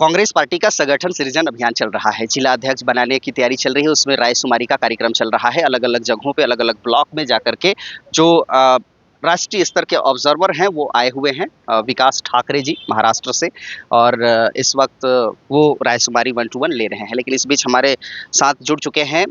Congress party का संगठन सृजन अभियान चल रहा है। जिला अध्यक्ष बनाने की तैयारी चल रही है, उसमें रायशुमारी का कार्यक्रम चल रहा है। अलग-अलग जगहों पे, अलग-अलग ब्लॉक में जाकर के जो राष्ट्रीय स्तर के ऑब्जर्वर हैं, वो आए हुए हैं। विकास ठाकरे जी महाराष्ट्र से और इस वक़्त वो रायशुमारी 1 टू 1 ले रहे हैं। लेकिन इस बीच हमारे साथ जुड़ चुके हैं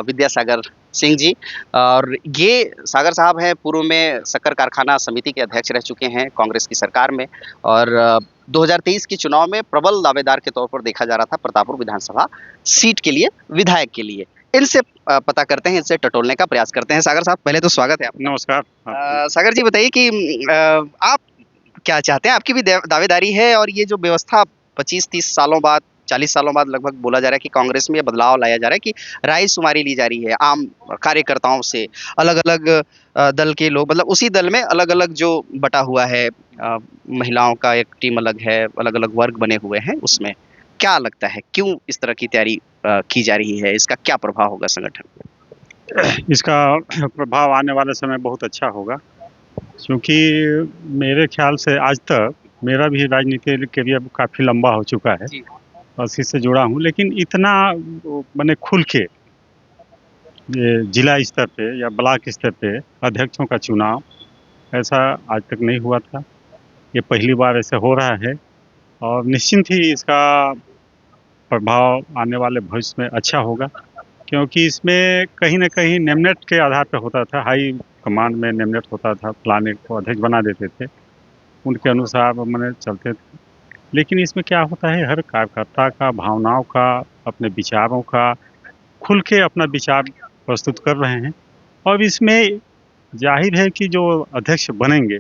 विद्यासागर सिंह जी और ये सागर साहब हैं, पूर्व में शक्कर कारखाना समिति के अध्यक्ष रह चुके हैं कांग्रेस की सरकार में और 2023 के चुनाव में प्रबल दावेदार के तौर पर देखा जा रहा था प्रतापपुर विधानसभा सीट के लिए, विधायक के लिए। इनसे पता करते हैं, इनसे टटोलने का प्रयास करते हैं। सागर साहब, पहले तो स्वागत है आपका। नमस्कार। सागर जी बताइए कि आप क्या चाहते हैं? आपकी भी दावेदारी है और ये जो व्यवस्था 25-30 सालों बाद, 40 सालों बाद लगभग बोला जा रहा है कि कांग्रेस में ये बदलाव लाया जा रहा है कि रायशुमारी ली जा रही है आम कार्यकर्ताओं से। अलग-अलग दल के लोग, मतलब उसी दल में अलग-अलग जो बटा हुआ है, महिलाओं का एक टीम अलग है, अलग-अलग वर्ग बने हुए हैं उसमें। क्या लगता है क्यों इस तरह की तैयारी की जा रही है? इसका क्या प्रभाव होगा संगठन पे? इसका प्रभाव आने वाले समय बहुत अच्छा होगा, क्योंकि मेरे ख्याल से आज तक मेरा भी राजनीति करियर काफ़ी लंबा हो चुका है जी। और इसी से जुड़ा हूँ, लेकिन इतना मैंने खुल के ये जिला स्तर पे या ब्लॉक स्तर पे अध्यक्षों का चुनाव ऐसा आज तक नहीं हुआ था। ये पहली बार ऐसे हो रहा है और निश्चिंत ही इसका प्रभाव आने वाले भविष्य में अच्छा होगा, क्योंकि इसमें कहीं न कहीं नेमनेट के आधार पे होता था। हाई कमांड में नेमनेट होता था, फलाने को अध्यक्ष बना देते थे, उनके अनुसार माने चलते थे। लेकिन इसमें क्या होता है, हर कार्यकर्ता का, भावनाओं का, अपने विचारों का खुल के अपना विचार प्रस्तुत कर रहे हैं और इसमें ज़ाहिर है कि जो अध्यक्ष बनेंगे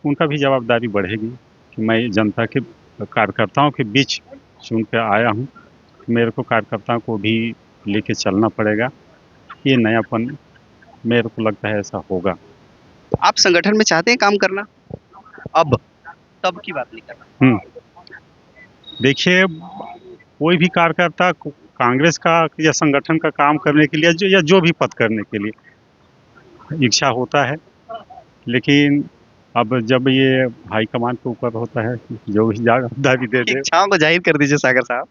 उनका भी जवाबदारी बढ़ेगी कि मैं जनता के कार्यकर्ताओं के बीच चुन के आया हूँ, मेरे को कार्यकर्ताओं को भी लेके चलना पड़ेगा। ये नयापन मेरे को लगता है ऐसा होगा। आप संगठन में चाहते हैं काम करना? अब, तब की बात नहीं कर रहा। देखिए, कोई भी कार्यकर्ता कांग्रेस का या संगठन का काम करने के लिए या जो भी पद करने के लिए इच्छा होता है, लेकिन अब जब ये हाईकमान के ऊपर होता है, जो भी जवाबदारी दे दे। इच्छाओं को जाहिर कर दीजिए सागर साहब।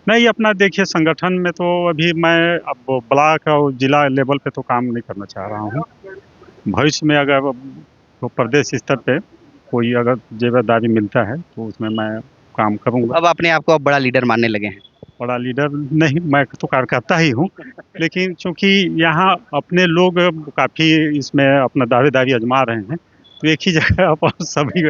नहीं, अपना देखिए, संगठन में तो अभी मैं अब ब्लॉक और जिला लेवल पे तो काम नहीं करना चाह रहा हूँ। भविष्य में अगर तो प्रदेश स्तर पे कोई अगर ज़िम्मेदारी मिलता है तो उसमें मैं काम करूँगा। अब अपने आप को अब बड़ा लीडर मानने लगे हैं। बड़ा लीडर नहीं, मैं तो कार्यकर्ता ही हूँ, लेकिन चूँकि यहाँ अपने लोग काफ़ी इसमें अपना दावेदारी आजमा रहे हैं, तो एक ही जगह पर सभी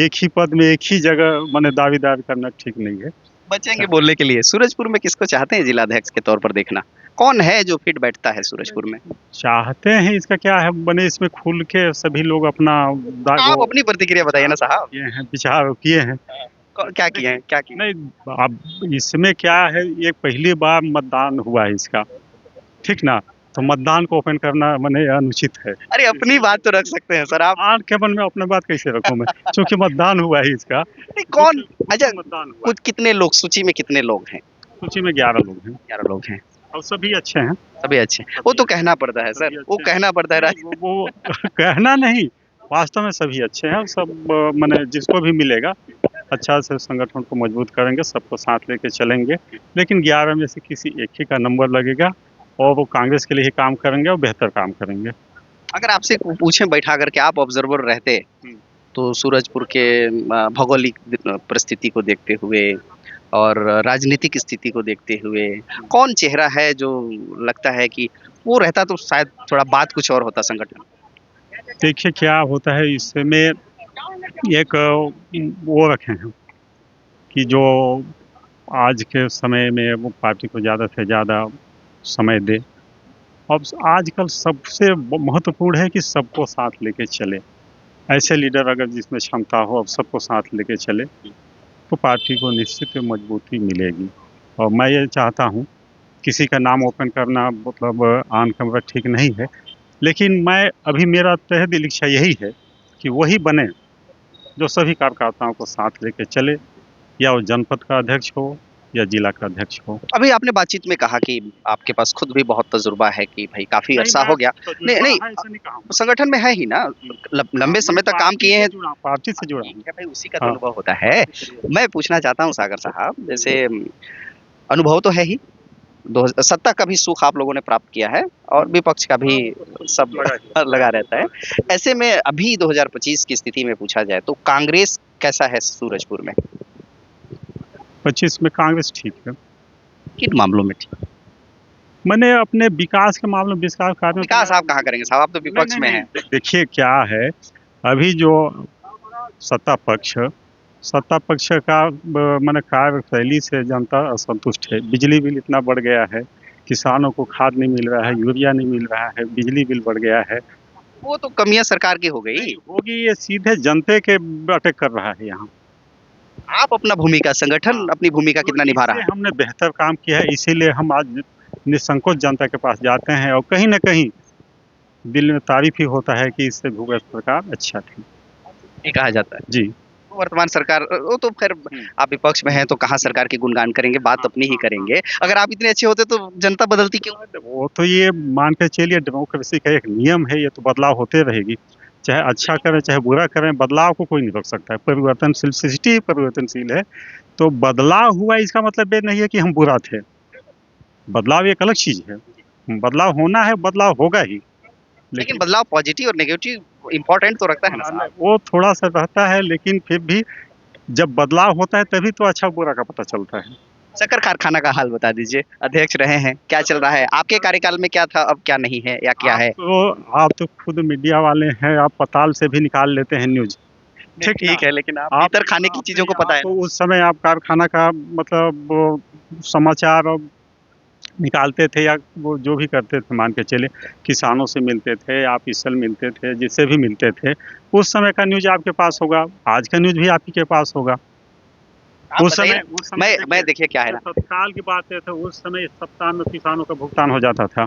एक ही पद में एक ही जगह माने दावेदारी करना ठीक नहीं है। बचेंगे बोलने के लिए। सूरजपुर में किसको चाहते हैं जिलाध्यक्ष के तौर पर देखना? कौन है जो फिट बैठता है सूरजपुर में? चाहते हैं, इसका क्या है, बने इसमें खुल के सभी लोग अपना आप अपनी प्रतिक्रिया बताइए ना साहब। किए हैं, विचार किए हैं। क्या किए हैं? क्या किए? नहीं, अब इसमें क्या है, ये पहली बार मतदान हुआ है इसका, ठीक ना? तो मतदान को ओपन करना माने अनुचित है। अरे अपनी बात तो रख सकते हैं सर आप। के मन में अपनी बात कैसे रखूँ मैं? क्योंकि मतदान हुआ है इसका। नहीं, कौन? अच्छा, मतदान हुआ है। कुछ कितने लोग सूची में कितने लोग हैं? सूची में 11 लोग हैं 11 लोग हैं। और सभी अच्छे हैं। सभी अच्छे हैं। वो तो कहना पड़ता है सर, वो कहना पड़ता है वो कहना नहीं, वास्तव में सभी अच्छे हैं और सब माने जिसको भी मिलेगा अच्छा से संगठन को मजबूत करेंगे, सबको साथ लेके चलेंगे। लेकिन 11 में से किसी एक ही का नंबर लगेगा और वो कांग्रेस के लिए ही काम करेंगे और बेहतर काम करेंगे। अगर आपसे पूछें बैठा करके, आप ऑब्जर्वर रहते तो सूरजपुर के भौगोलिक परिस्थिति को देखते हुए और राजनीतिक स्थिति को देखते हुए कौन चेहरा है जो लगता है कि वो रहता तो शायद थोड़ा बात कुछ और होता संगठन? देखिए, क्या होता है इसमें, एक वो रखे हैं कि जो आज के समय में वो पार्टी को ज़्यादा से ज़्यादा समय दे। अब आजकल सबसे महत्वपूर्ण है कि सबको साथ लेके चले। ऐसे लीडर अगर जिसमें क्षमता हो, अब सबको साथ लेके चले, तो पार्टी को निश्चित मजबूती मिलेगी। और मैं ये चाहता हूँ, किसी का नाम ओपन करना मतलब ऑन कैमरा ठीक नहीं है, लेकिन मैं अभी मेरा तहे दिल इच्छा यही है कि वही बने जो सभी कार्यकर्ताओं को साथ लेके चले, या वो जनपद का अध्यक्ष हो या जिला का अध्यक्ष हो। अभी आपने बातचीत में कहा कि आपके पास खुद भी बहुत तजुर्बा है कि भाई काफी नहीं, अरसा मैं हो गया। नहीं तजुर्बा नहीं, है ऐसा नहीं कहूँगा। संगठन में है ही ना, लंबे समय तक काम किए हैं। पार्टी से जुड़ा ठीक हूँ। है भाई, उसी का तो हाँ, अनुभव होता है। मैं पूछना चाहता हूँ सागर साहब, जैसे अनुभव तो है ही, दो सत्ता का भी सुख आप लोगों ने प्राप्त किया है और विपक्ष का भी सब लगा ही लगा रहता है। ऐसे में अभी 2025 की स्थिति में पूछा जाए तो कांग्रेस कैसा है सूरजपुर में? 25 में कांग्रेस ठीक है। किन मामलों में ठीक? मैंने अपने विकास के मामले में विकास कार्यों विकास आप कहाँ करेंगे साहब, आप तो नहीं विपक्ष नहीं में नहीं हैं। देखिए क्या है, अभी जो सत्ता पक्ष सत्ता पक्ष का मैंने कार्यशैली से जनता असंतुष्ट है। बिजली बिल इतना बढ़ गया है, किसानों को खाद नहीं मिल रहा है, यूरिया नहीं मिल रहा है, बिजली बिल बढ़ गया है। वो तो कमियां सरकार की हो गई। नहीं होगी, ये सीधे जनते के अटैक कर रहा है यहाँ। आप अपना भूमिका, संगठन अपनी भूमिका तो कितना निभा रहा इससे है? हमने बेहतर काम किया है, इसीलिए हम आज निसंकोच जनता के पास जाते हैं और कहीं ना कहीं दिल में तारीफ ही होता है कि इससे भूपेश सरकार अच्छा थी। ये कहा जाता है। जी। वर्तमान सरकार, वो तो खैर आप विपक्ष में हैं तो कहाँ सरकार की गुणगान करेंगे, बात अपनी ही करेंगे। अगर आप इतने अच्छे होते तो जनता बदलती क्यों? वो तो ये मान के चलिए, डेमोक्रेसी का एक नियम है, ये तो बदलाव होते रहेगी। चाहे अच्छा करें चाहे बुरा करें, बदलाव को कोई नहीं रोक सकता है। परिवर्तनशील, सृष्टि परिवर्तनशील है। तो बदलाव हुआ इसका मतलब ये नहीं है कि हम बुरा थे। बदलाव एक अलग चीज है। बदलाव होना है, बदलाव होगा ही। लेकिन बदलाव पॉजिटिव और नेगेटिव इंपॉर्टेंट तो रखता है ना साहब। वो थोड़ा सा रहता है, लेकिन फिर भी जब बदलाव होता है तभी तो अच्छा बुरा का पता चलता है। शक्कर कारखाना का हाल बता दीजिए, अध्यक्ष रहे हैं, क्या चल रहा है आपके कार्यकाल में? क्या था, अब क्या नहीं है या क्या है? आप तो खुद मीडिया वाले हैं, आप पताल से भी निकाल लेते हैं न्यूज। ठीक है, लेकिन आप भीतर खाने की चीजों को पता है। तो उस समय आप कारखाना का मतलब वो समाचार और निकालते थे या वो जो भी करते थे, मान के चले किसानों से मिलते थे, आप इससे मिलते थे, जिससे भी मिलते थे, उस समय का न्यूज आपके पास होगा, आज का न्यूज भी आप ही के पास होगा। उस समय मैं देखिए क्या है ना, तत्काल की बात है, तो उस समय सप्ताह में किसानों का भुगतान हो जाता था,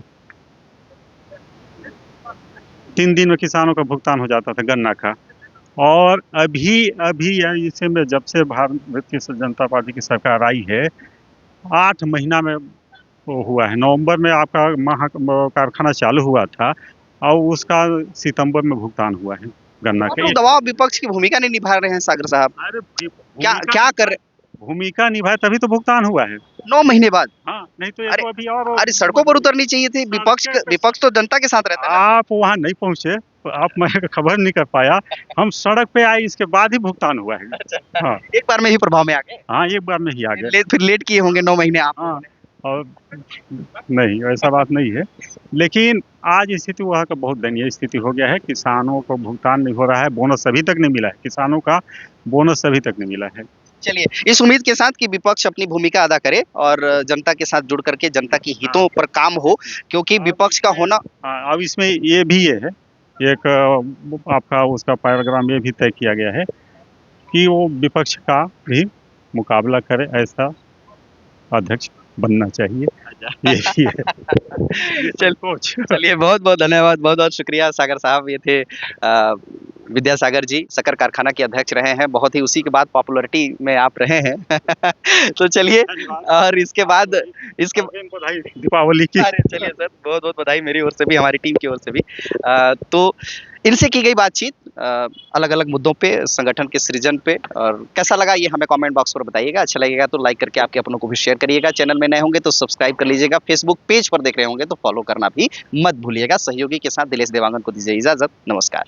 3 दिन में किसानों का भुगतान हो जाता था गन्ना का। और अभी अभी इसे में जब से भारतीय जनता पार्टी की सरकार आई है, 8 महीना में वो हुआ है। नवंबर में आपका कारखाना चालू हुआ था और उसका सितंबर में भुगतान हुआ है गन्ना आप के। लोग दबाव, विपक्ष की भूमिका नहीं निभा रहे हैं सागर साहब। अरे क्या क्या कर भूमिका निभाए तभी तो भुगतान हुआ है। 9 महीने बाद? हाँ, नहीं तो ये अरे तो अभी और अरे, सड़कों पर उतरनी चाहिए थी। विपक्ष तो जनता के साथ रहता है ना। आप वहाँ नहीं पहुँचे, आप मैं खबर नहीं कर पाया। हम सड़क पे आए, इसके बाद ही भुगतान हुआ है। अच्छा, हाँ एक बार में ही प्रभाव में आ गए। हाँ, एक बार में ही आ गए। फिर लेट किए होंगे 9 महीने आप। हाँ, और नहीं ऐसा बात नहीं है, लेकिन आज स्थिति वहाँ का बहुत दयनीय स्थिति हो गया है। किसानों को भुगतान नहीं हो रहा है, बोनस अभी तक नहीं मिला है, किसानों का बोनस अभी तक नहीं मिला है। चलिए, इस उम्मीद के साथ कि विपक्ष अपनी भूमिका अदा करे और जनता के साथ जुड़ करके जनता की हितों पर काम हो, क्योंकि विपक्ष का होना। अब इसमें ये भी है, एक आपका उसका पैराग्राम ये भी तय किया गया है कि वो विपक्ष का भी मुकाबला करे, ऐसा अध्यक्ष बनना चाहिए। ये भी है। चलिए, बहुत बहुत धन्यवाद, बहुत बहुत शुक्रिया सागर साहब। ये थे विद्यासागर जी, शक्कर कारखाना के अध्यक्ष रहे हैं, बहुत ही उसी के बाद पॉपुलरिटी में आप रहे हैं। तो चलिए, और इसके बाद बधाई दीपावली की। अरे चलिए सर, बहुत बहुत बधाई मेरी ओर से भी, हमारी टीम की ओर से भी। तो इनसे की गई बातचीत अलग अलग मुद्दों पे, संगठन के सृजन पे, और कैसा लगा ये हमें कमेंट बॉक्स पर बताइएगा। अच्छा लगेगा तो लाइक करके आपके अपनों को भी शेयर करिएगा। चैनल में नए होंगे तो सब्सक्राइब कर लीजिएगा। फेसबुक पेज पर देख रहे होंगे तो फॉलो करना भी मत भूलिएगा। सहयोगी के साथ दिलेश देवांगन को दीजिए इजाजत। नमस्कार।